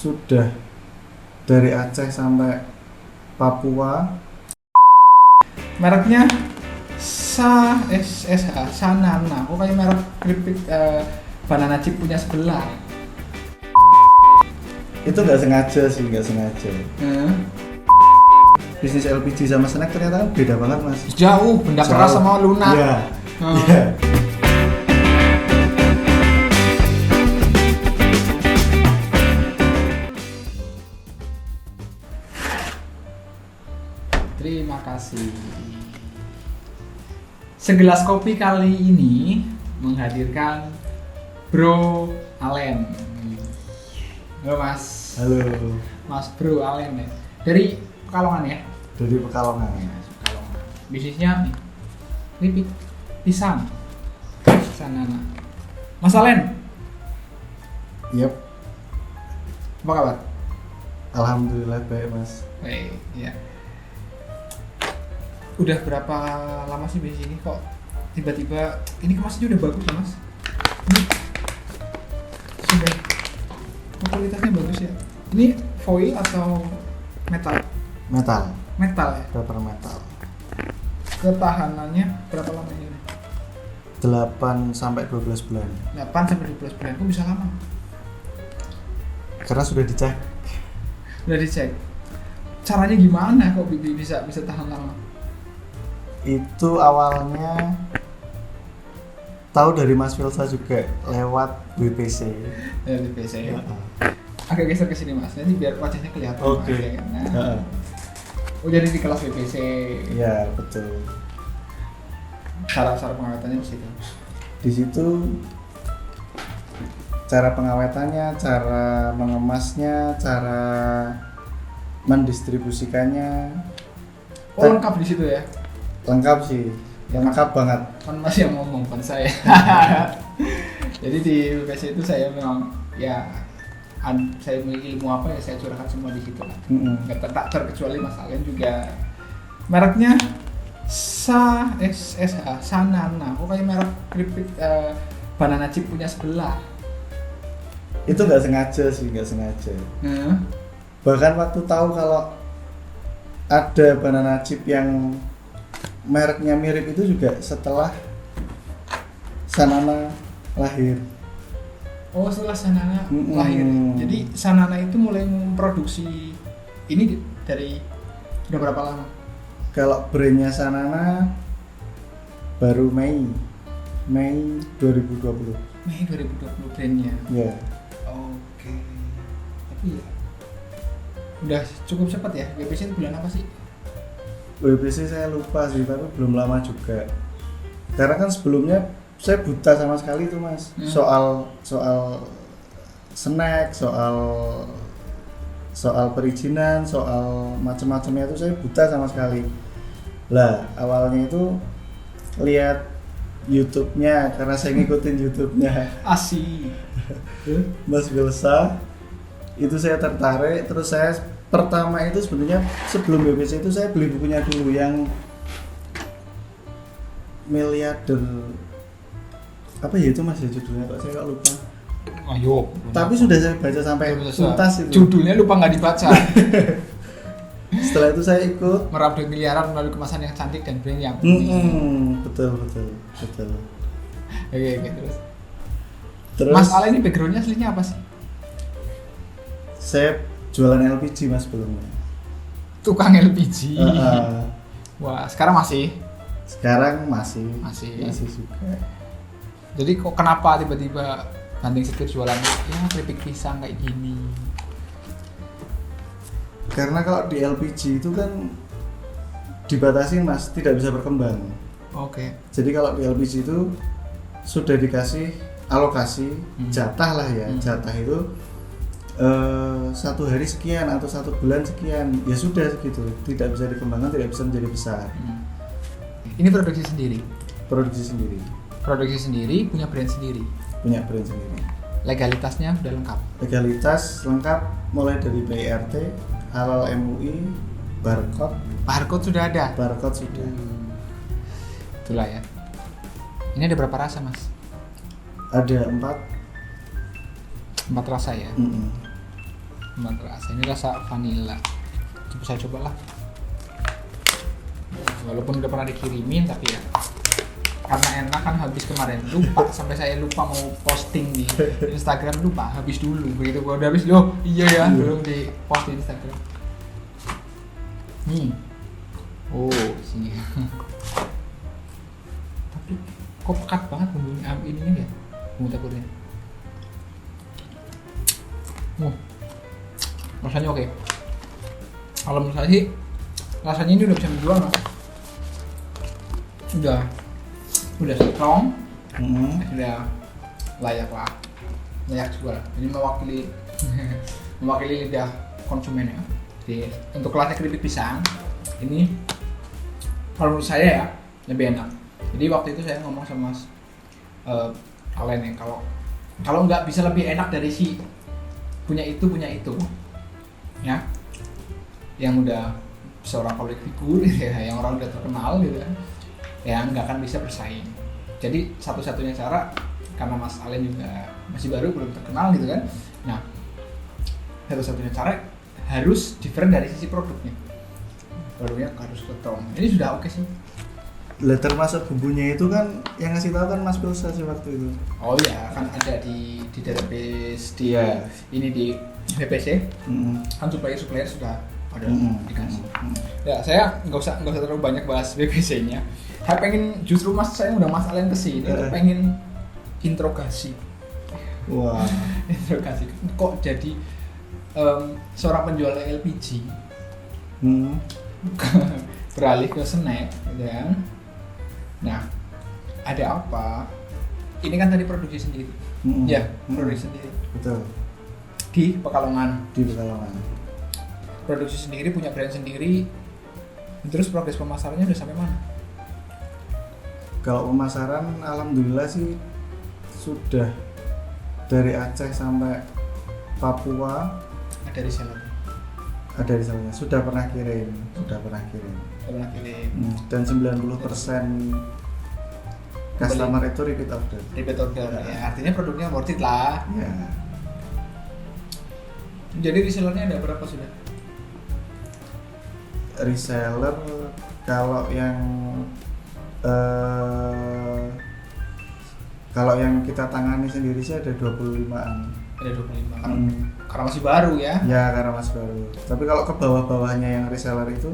sudah dari Aceh sampai Papua. Mereknya Sanana. Pokoknya merek keripik banana chip punya sebelah. Itu nggak sengaja sih, nggak sengaja. Bisnis LPG sama snack ternyata kan beda banget mas. Jauh, benda keras sama lunak. Iya. Iya. Terima kasih. Segelas kopi kali ini menghadirkan Bro Allen. Halo Mas. Halo. Mas Bro Allen ya. Dari Pekalongan ya? Dari Pekalongan. Pekalongan. Bisnisnya nih, keripik pisang. Sanana. Mas Allen. Yep. Apa kabar? Alhamdulillah baik mas. Baik, ya. Udah berapa lama sih di sini kok tiba-tiba ini kemasannya udah bagus ya mas? Ini sudah kualitasnya bagus ya. Ini foil atau metal? Metal. Metal ya. Paper metal. Ketahanannya berapa lama ini? 8 sampai 12 bulan. 8 sampai 12 bulan. Kok bisa lama? Karena sudah dicek. Udah dicek. Caranya gimana kok bisa tahan lama? Itu awalnya tahu dari Mas Filsa juga lewat BPC. Ya BPC ya. Agak geser ke sini mas, nanti biar wajahnya kelihatan. Oke. Mas, ya. Nah. Oh jadi di kelas BPC. Iya betul. Cara pengawetannya di situ. Di situ cara pengawetannya, cara mengemasnya, cara mendistribusikannya. Oh lengkap di situ ya? Lengkap sih, lengkap banget. Kan mas yang ngomong, bukan saya. Jadi di BPC itu saya memang ya saya memiliki ilmu apa ya saya curahkan semua di situ lah. Nggak tak terkecuali Mas Allen juga mereknya Sanana. Pokoknya merek keripik banana chip punya sebelah. Itu nggak sengaja sih, nggak sengaja. Bahkan waktu tahu kalau ada banana chip yang mereknya mirip itu juga setelah Sanana lahir. Oh setelah Sanana lahir. Jadi Sanana itu mulai memproduksi ini dari udah berapa lama? Kalau brandnya Sanana baru Mei 2020. Mei 2020 brandnya. Ya. Oke. Tapi ya udah cukup cepat ya. BPC itu bulan apa sih? BPC saya lupa sih, tapi belum lama juga. Karena kan sebelumnya saya buta sama sekali tuh mas. Soal snack, soal perizinan, soal macam-macamnya itu saya buta sama sekali. Lah awalnya itu lihat YouTube-nya karena saya ngikutin YouTube-nya. Asik. Mas Filsa. Itu saya tertarik, terus saya pertama itu sebenarnya sebelum BPC itu saya beli bukunya dulu yang miliarder apa ya itu mas ya judulnya kok saya lupa. Ayo. Tapi sudah saya baca sampai tuntas itu. Judulnya lupa nggak dibaca. Setelah itu saya ikut meraup miliaran melalui kemasan yang cantik dan brand yang betul. Oke, terus Mas Allen ini backgroundnya aslinya apa sih? Saya jualan LPG mas sebelumnya. Tukang LPG. Wah sekarang masih juga. Jadi kok kenapa tiba-tiba banting setir jualan ya keripik pisang kayak gini? Karena kalau di LPG itu kan dibatasi mas, tidak bisa berkembang. Oke. Jadi kalau di LPG itu sudah dikasih alokasi jatah lah ya. Jatah itu 1 hari sekian atau 1 bulan sekian, ya sudah segitu, tidak bisa dikembangkan, tidak bisa menjadi besar. Ini produksi sendiri. Produksi sendiri, punya brand sendiri. Legalitasnya udah lengkap. Legalitas lengkap, mulai dari BIRT, halal MUI, barcode sudah ada. Barcode sudah. Itulah ya. Ini ada berapa rasa mas? Ada 4 rasa ya. Belum terasa. Ini rasa vanilla. Coba saya cobalah. Walaupun udah pernah dikirimin tapi ya karena enak kan habis kemarin lupa sampai saya lupa mau posting di Instagram, lupa habis dulu begitu gua udah habis loh iya ya belum di post di Instagram. Oh sini tapi kok pekat banget bumbunya ininya ya bumbu tapurnya. Rasanya oke. Kalau menurut saya sih rasanya ini udah bisa dijual mas. Udah strong, udah layak jual. Jadi mewakili lidah konsumen ya. Jadi untuk kelasnya keripik pisang ini kalau menurut saya ya lebih enak. Jadi waktu itu saya ngomong sama Mas Alen ya kalau nggak bisa lebih enak dari si punya itu ya, yang udah seorang public figure ya, yang orang udah terkenal gitu ya nggak akan bisa bersaing. Jadi satu-satunya cara karena Mas Alen juga masih baru belum terkenal gitu kan, nah satu-satunya cara harus different dari sisi produknya harus strong. Ini sudah oke sih. Lah termasuk bumbunya itu kan yang ngasih tahu kan Mas Pilsa sih waktu itu. Oh iya kan ada di database di ini di BPC kan supplier sudah ada dikasih. Ya saya nggak usah terlalu banyak bahas BPC-nya. Saya pengen justru saya udah Mas Alen kesini, pengen interogasi. Wah. Interogasi. Kok jadi seorang penjual LPG beralih ke snack, gitu kan? Nah, ada apa? Ini kan tadi produksi sendiri. Ya, produksi sendiri. Betul. Di Pekalongan. Produksi sendiri, punya brand sendiri. Terus progres pemasarannya udah sampai mana? Kalau pemasaran alhamdulillah sih sudah dari Aceh sampai Papua ada reseller. Sudah pernah kirim. Dan 90% customer itu repeat order. Ya, artinya produknya worth it lah. Ya. Jadi resellernya ada berapa sudah? Reseller kalau yang kita tangani sendiri sih ada 25-an. Ada 25 karena masih baru ya? Ya karena masih baru. Tapi kalau ke bawah-bawahnya yang reseller itu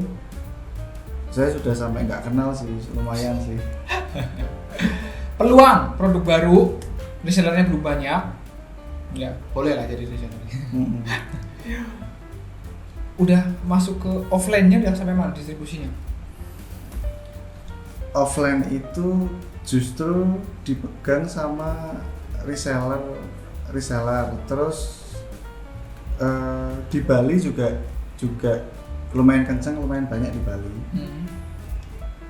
saya sudah sampai nggak kenal sih, lumayan sih. Peluang produk baru, resellernya belum banyak. Ya boleh lah jadi reseller. Udah masuk ke offline-nya udah sampai mana distribusinya? Offline itu justru dipegang sama reseller. Terus di Bali juga lumayan kencang, lumayan banyak di Bali.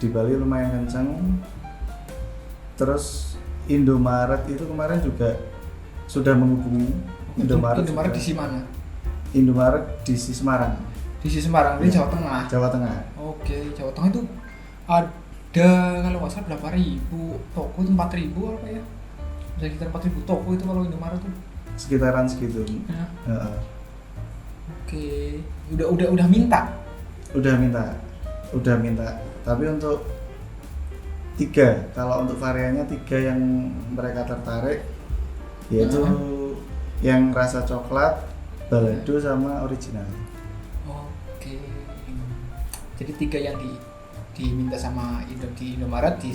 Di Bali lumayan kencang. Terus Indomaret itu kemarin juga sudah menghubungi. Indomaret di sisi mana? Indomaret di Semarang. Di Semarang, di Jawa Tengah. Jawa Tengah. Oke, Jawa Tengah itu ada kalau nggak salah berapa ribu toko itu 4.000 apa ya? Sekitar 4.000 toko itu kalau Indomaret tuh. Sekitaran segitu. Ya. Oke, udah minta. Udah minta. Tapi untuk 3, kalau untuk variannya 3 yang mereka tertarik, yaitu yang rasa coklat, balado sama original. Oke. Jadi 3 yang diminta sama di Indomaret di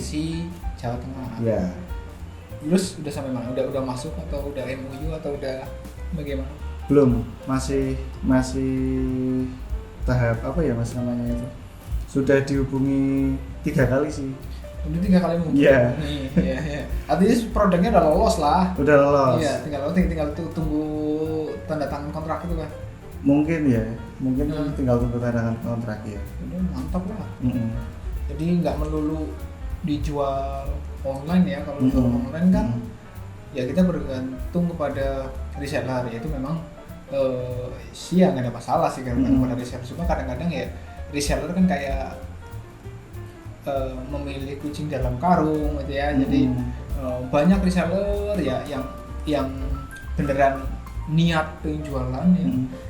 Jawa Tengah. Ya. Terus udah sampai mana? Udah masuk atau udah MOU atau udah bagaimana? Belum, masih tahap apa ya mas namanya itu? Sudah dihubungi 3 kali sih. Udah 3 kali menghubungi. Iya. Artinya produknya udah lolos lah. Udah lolos. Iya, tinggal tunggu tanda tangan kontrak itu kan. Mungkin tinggal tunggu tanda tangan kontrak ya. Udah mantap lah. Jadi nggak melulu dijual online ya. Kalau jual online kan ya kita bergantung kepada reseller, yaitu memang nggak ada masalah sih kan pada reseller. Cuma kadang-kadang ya reseller kan kayak memilih kucing dalam karung gitu ya. Jadi banyak reseller ya yang beneran niat pengen jualan ya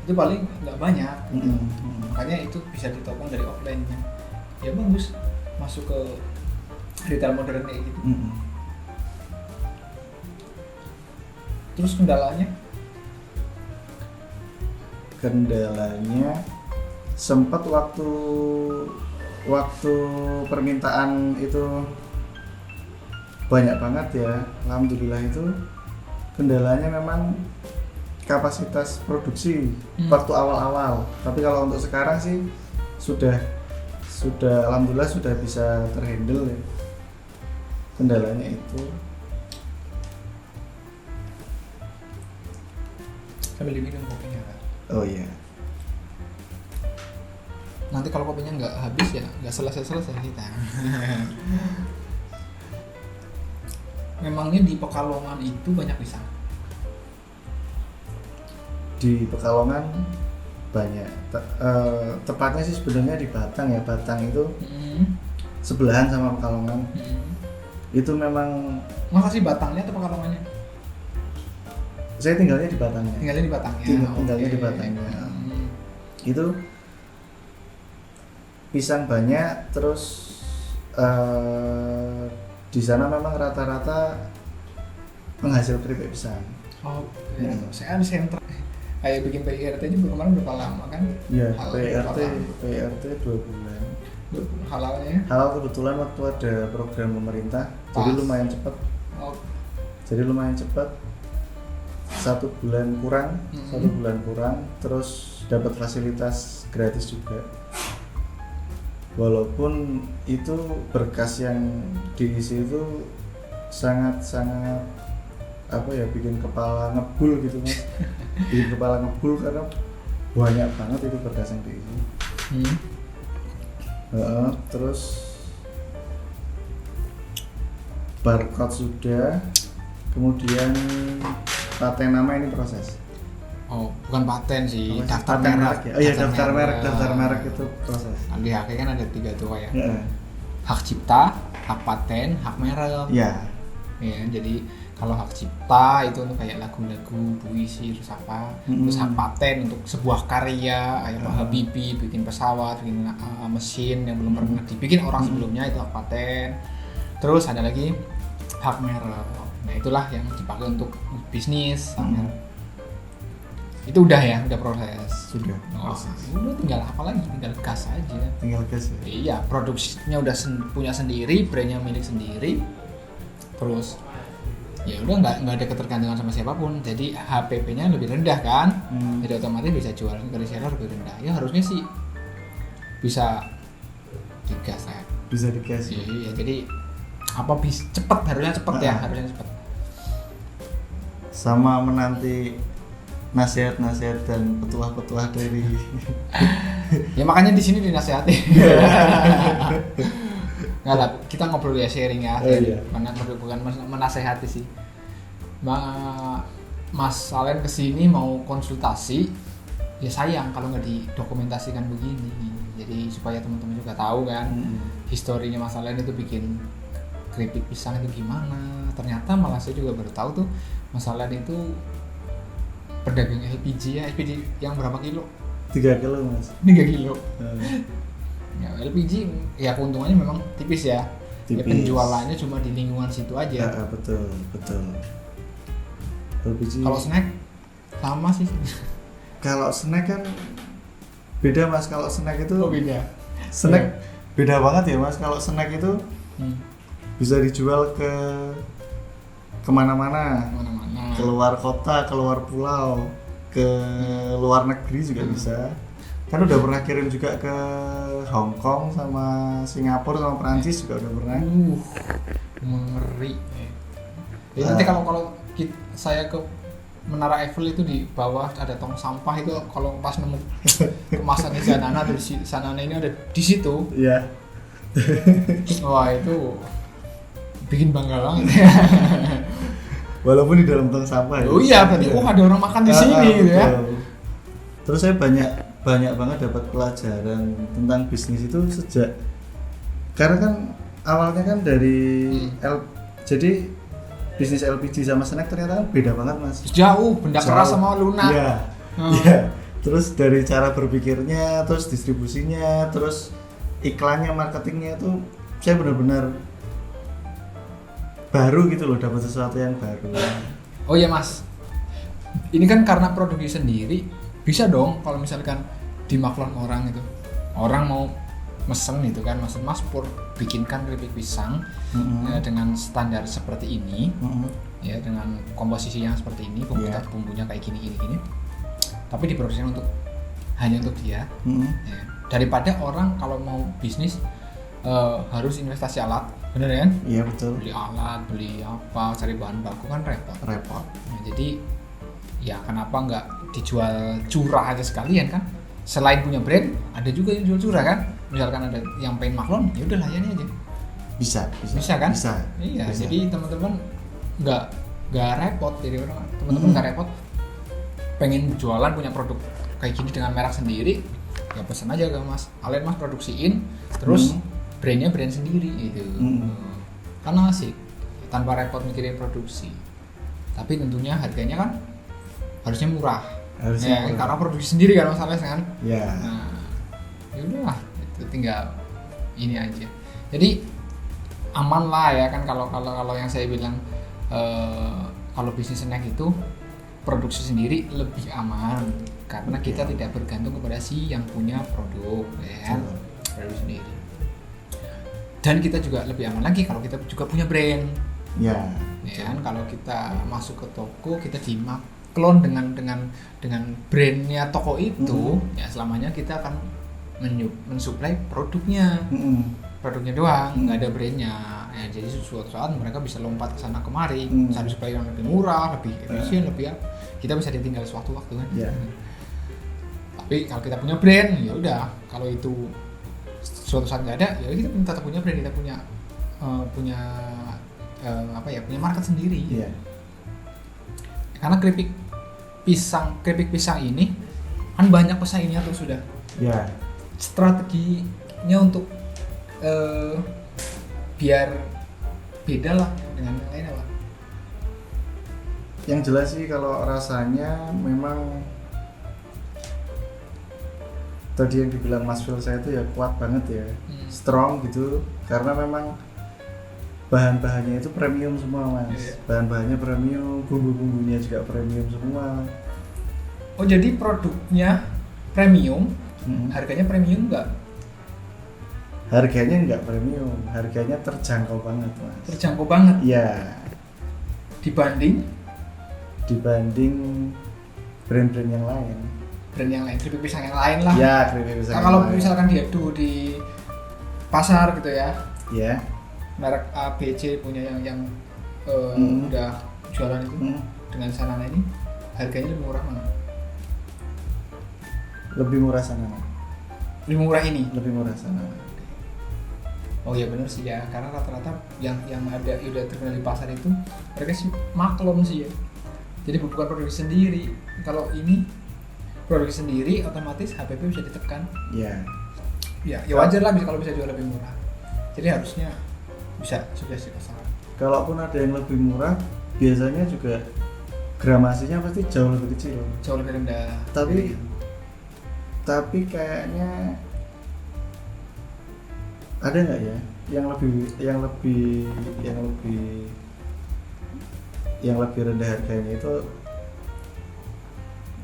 itu paling nggak banyak. Makanya itu bisa ditopang dari offline-nya. Ya bagus masuk ke retail modern kayak gitu. Terus kendalanya sempat waktu permintaan itu banyak banget ya, alhamdulillah. Itu kendalanya memang kapasitas produksi waktu awal-awal. Tapi kalau untuk sekarang sih sudah alhamdulillah sudah bisa terhandle ya kendalanya itu. Sambil diminum kopinya kan? Oh iya. Nanti kalau kopinya nggak habis ya nggak selesai kita. Memangnya di Pekalongan itu banyak pisang? Di Pekalongan banyak. Tepatnya sih sebenarnya di Batang ya. Batang itu sebelahan sama Pekalongan. Itu memang. Makasih Batangnya atau Pekalongannya? Saya tinggalnya di Batangnya. Tinggalnya di Batangnya. Tinggalnya di Batangnya. Itu pisang banyak, terus di sana memang rata-rata penghasil keripik pisang. Oh, ya. Saya ada sentra. Kayak bikin PIRT aja kemarin berapa lama kan? Iya, PIRT 2 bulan. Halalnya? Halal kebetulan waktu ada program pemerintah, jadi lumayan cepat. Jadi lumayan cepat. 1 bulan kurang, terus dapat fasilitas gratis juga. Walaupun itu berkas yang diisi itu sangat bikin kepala ngebul gitu Mas. Bikin kepala ngebul karena banyak banget itu berkas yang diisi. Terus barcode sudah, kemudian paten nama ini proses. Oh, bukan paten sih, daftar merek ya. Oh iya, daftar merek itu proses. Di HK kan ada 3 tuh ya. Hak cipta, hak paten, hak merek. Iya. Ya, jadi kalau hak cipta itu untuk kayak lagu-lagu, puisi, terus apa. Terus hak paten untuk sebuah karya, kayak Pak Habibie bikin pesawat, bikin mesin yang belum pernah dibikin orang sebelumnya, itu hak paten. Terus ada lagi hak merek. Nah, itulah yang dipakai untuk bisnis. Itu udah proses. Sudah. Udah tinggal apa lagi? Tinggal gas aja. Tinggal gas ya. Iya, produksinya udah punya sendiri, brandnya milik sendiri. Terus ya udah nggak ada ketergantungan sama siapapun. Jadi HPP-nya lebih rendah kan. Jadi otomatis bisa jual ke reseller lebih rendah. Ya harusnya sih bisa digas ya. Bisa digas. Iya, jadi harusnya cepet ya, harusnya cepet. Sama menanti nasihat-nasihat dan petuah-petuah dari ya makanya di sini dinasihati. Nggak lah, kita ngobrol ya, sharing ya. Iya. Bukan menasehati sih. Mas Salen kesini mau konsultasi, ya sayang kalau nggak didokumentasikan begini. Jadi supaya teman-teman juga tahu kan, historinya Mas Salen itu bikin keripik pisang itu gimana. Ternyata malah saya juga baru tahu tuh Mas Salen itu pedagang LPG ya. LPG yang berapa kilo? 3 kilo Mas. 3 kilo. Ya, LPG ya keuntungannya memang tipis ya. Ya penjualannya cuma di lingkungan situ aja. Betul. LPG. Kalau snack sama sih. Kalau snack kan beda Mas. Kalau snack itu beda. Snack beda banget ya Mas. Kalau snack itu bisa dijual ke kemana-mana. Keluar kota, keluar pulau, ke luar negeri juga bisa. Kan udah pernah kirim juga ke Hong Kong sama Singapura sama Perancis juga udah pernah. Mengeri. Jadi nanti kalau saya ke Menara Eiffel itu di bawah ada tong sampah itu, kalau pas nemu kemasannya Zanana dari Zanana ini ada di situ. Iya. Wah, itu bikin bangga banget. Walaupun di dalam tong sampah. Oh iya, berarti ada orang makan di sini gitu ya. Terus saya banyak banget dapat pelajaran tentang bisnis itu karena kan awalnya kan dari jadi bisnis LPG sama snack ternyata kan beda banget mas. Jauh, benda keras sama lunak. Iya. Iya. Terus dari cara berpikirnya, terus distribusinya, terus iklannya, marketingnya itu saya benar-benar baru gitu loh, dapat sesuatu yang baru. Oh iya mas, ini kan karena produksi sendiri, bisa dong kalau misalkan dimaklon orang itu, orang mau mesen itu kan, mesen mas Pur bikinkan keripik pisang dengan standar seperti ini, ya dengan komposisi yang seperti ini, bumbunya kayak gini, tapi diproduksi hanya untuk dia. Ya. Daripada orang kalau mau bisnis harus investasi alat, bener kan? Iya betul. Beli alat, beli apa, cari bahan baku kan repot. Nah, jadi ya kenapa nggak dijual curah aja sekalian kan? Selain punya brand, ada juga yang jual curah kan? Misalkan ada yang pengen maklon, ya udah layani aja. Bisa kan? Bisa. Iya, bisa. jadi teman-teman nggak repot, jadi teman-teman nggak repot. Pengen jualan punya produk kayak gini dengan merek sendiri, ya pesan aja ke mas, kalian mas produksiin, terus brandnya brand sendiri gitu. Karena asik, tanpa repot mikirin produksi. Tapi tentunya harganya kan harusnya murah. Ya, karena produksi sendiri kan masalahnya kan. Ya. Nah, ya udahlah, itu tinggal ini aja. Jadi aman lah ya kan kalau yang saya bilang kalau bisnis snack itu produksi sendiri lebih aman karena kita tidak bergantung kepada si yang punya produk, ya kan? Produksi sendiri. Dan kita juga lebih aman lagi kalau kita juga punya brand. Ya. Ya kan? Kalau kita masuk ke toko, kita dimaklon dengan brandnya toko itu, ya selamanya kita akan mensuplai produknya. Produknya doang, nggak ada brandnya. Ya, jadi suatu saat mereka bisa lompat ke sana kemari, cari supaya yang lebih murah, lebih efisien, lebih apa. Kita bisa ditinggal sewaktu-waktu kan. Yeah. Tapi kalau kita punya brand, ya udah. Kalau itu suatu saat nggak ada, ya kita tetap punya brand, kita punya punya market sendiri. Yeah. Karena keripik pisang ini kan banyak pesaingnya tuh sudah. Yeah. Strateginya untuk biar beda lah dengan yang lain apa? Yang jelas sih kalau rasanya memang tadi yang dibilang Mas Phil saya itu ya kuat banget ya, strong gitu, karena memang bahan-bahannya itu premium semua mas. Bahan-bahannya premium, bumbu-bumbunya juga premium semua. Oh jadi produknya premium, harganya premium nggak? Harganya nggak premium, harganya terjangkau banget mas. Terjangkau banget? Iya. Dibanding brand-brand yang lain. Brand yang lain, keripik pisang yang lain lah. Ya, keripik pisang. Nah, kalau misalkan diadu di pasar gitu ya. Ya. Merek A, B, C punya yang udah jualan itu dengan sanana ini, harganya lebih murah mana? Lebih murah sana. Lebih murah ini? Lebih murah sana. Oh iya benar sih ya, karena rata-rata yang ada udah terkenal di pasar itu mereka sih maklum sih ya. Jadi bukan produksi sendiri. Kalau ini produksi sendiri, otomatis HPP bisa ditekan. Iya. Ya wajar lah kalau bisa jual lebih murah. Jadi harusnya bisa sukses di pasar. Kalaupun ada yang lebih murah, biasanya juga gramasinya pasti jauh lebih kecil. Jauh lebih rendah. Tapi kayaknya ada nggak ya yang lebih rendah harganya itu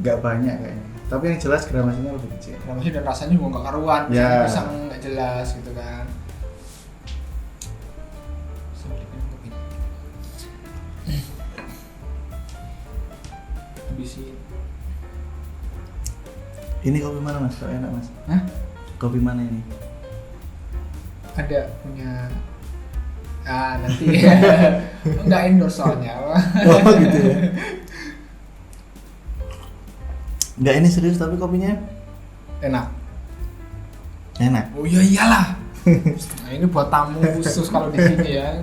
nggak banyak kayaknya. Tapi yang jelas gramasinya lebih kecil. Gramasi dan rasanya juga nggak karuan. Ya. Pisang nggak jelas gitu kan. Habisin. Ini kopi mana mas? Kok enak mas? Hah? Kopi mana ini? Ada punya nanti nggak endorse soalnya. Oh gitu ya. Nggak, ini serius tapi kopinya Enak. Oh iya iyalah. Nah, ini buat tamu khusus kalau di sini ya.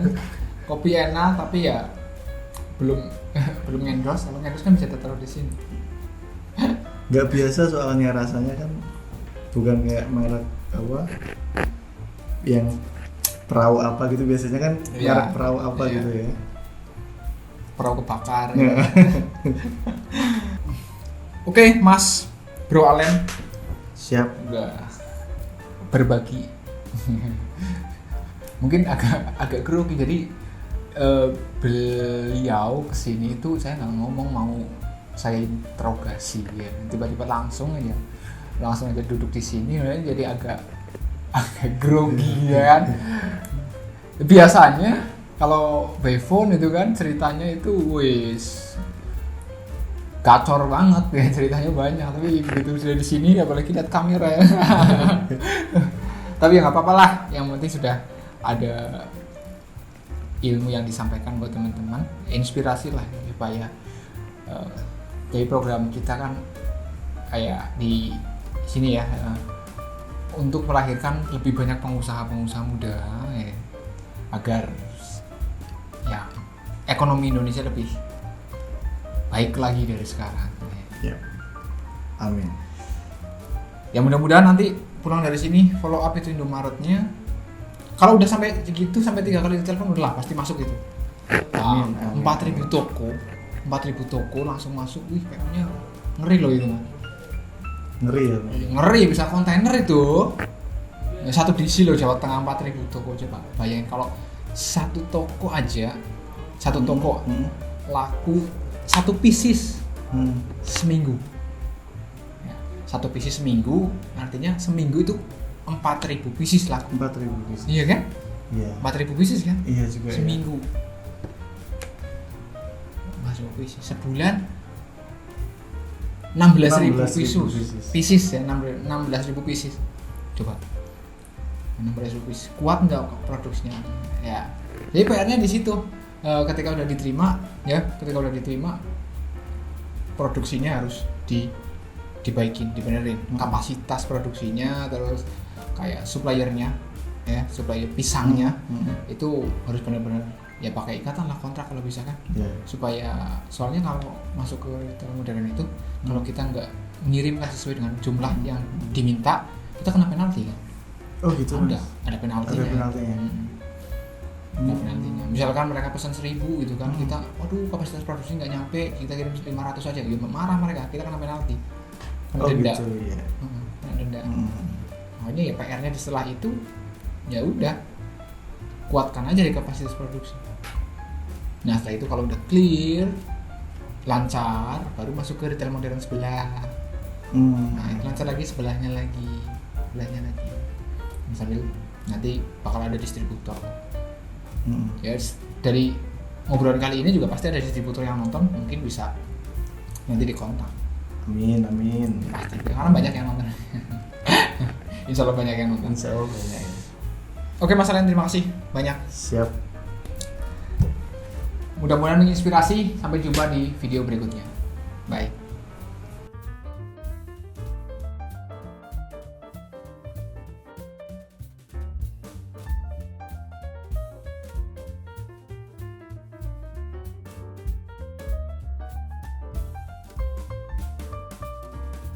Kopi enak tapi ya belum endorse. Kalau endorse kan bisa taruh di sini. nggak biasa soalnya rasanya kan bukan kayak merek apa yang perahu apa gitu, biasanya kan merek perahu apa gitu ya. perahu kebakar. Ya. Oke, Mas Bro Allen. Siap. Udah berbagi. Mungkin agak grogi, jadi beliau kesini itu saya nggak ngomong mau saya interogasi ya, tiba-tiba langsung aja duduk di sini, jadi agak grogi ya kan. Biasanya kalau by phone itu kan ceritanya itu wis gacor banget ya, ceritanya banyak, tapi begitu sudah di sini apalagi lihat kamera ya. Tapi ya nggak apa-apa lah, yang penting sudah ada ilmu yang disampaikan buat teman-teman, inspirasi lah supaya dari program kita kan kayak di sini ya, untuk melahirkan lebih banyak pengusaha-pengusaha muda ya, agar ya ekonomi Indonesia lebih baik lagi dari sekarang. Ya. Amin. Ya mudah-mudahan nanti pulang dari sini follow up itu Indomaretnya. Kalau udah sampai segitu, sampai 3 kali ditelepon udah lah pasti masuk itu. 4.000 toko langsung masuk. Wih, kayaknya ngeri loh itu, Mas. Ngeri ya. Ngeri, bisa kontainer itu. Ya, satu DC loh, Jawa Tengah 4.000 toko, coba bayangin kalau satu toko aja, laku 1 pieces seminggu. Ya, 1 pieces seminggu, artinya seminggu itu 4.000 pieces laku. 4.000 pieces. Iya kan? Iya. 4.000 pieces kan? Iya juga. Seminggu. Masuk pieces sebulan 16.000 pieces ya, 16.000 pieces. Coba. 16.000 pieces. Kuat nggak produksinya? Ya. Jadi PR-nya di situ. Ketika udah diterima, produksinya harus dibaikin, dibenerin. Kapasitas produksinya, terus kayak suppliernya, ya, supplier pisangnya itu harus benar-benar ya pakai ikatan lah, kontrak kalau bisa kan, supaya soalnya kalau masuk ke retail modern itu kalau kita nggak mengirimkan sesuai dengan jumlah yang diminta, kita kena penalti kan. Oh gitu. Ada penaltinya. Ada penaltinya. Misalkan mereka pesan 1.000 gitu kan, kita waduh kapasitas produksi nggak nyampe, kita kirim 500 aja, ya marah mereka, kita kena penalti, kena denda. Gitu, ya. Kena denda. Makanya ya PR-nya setelah itu ya udah kuatkan aja di kapasitas produksi. Nah setelah itu kalau udah clear, lancar, baru masuk ke retail modern sebelah. Nah itu lancar lagi, sebelahnya lagi. Sambil nanti bakal ada distributor. Ya dari ngobrolan kali ini juga pasti ada distributor yang nonton, mungkin bisa nanti dikontak. Amin. Pasti, karena banyak yang nonton. Insya Allah banyak yang nonton. Insya Allah banyak. Oke Mas Allen, terima kasih banyak. Siap. Mudah-mudahan menginspirasi. Sampai jumpa di video berikutnya. Bye.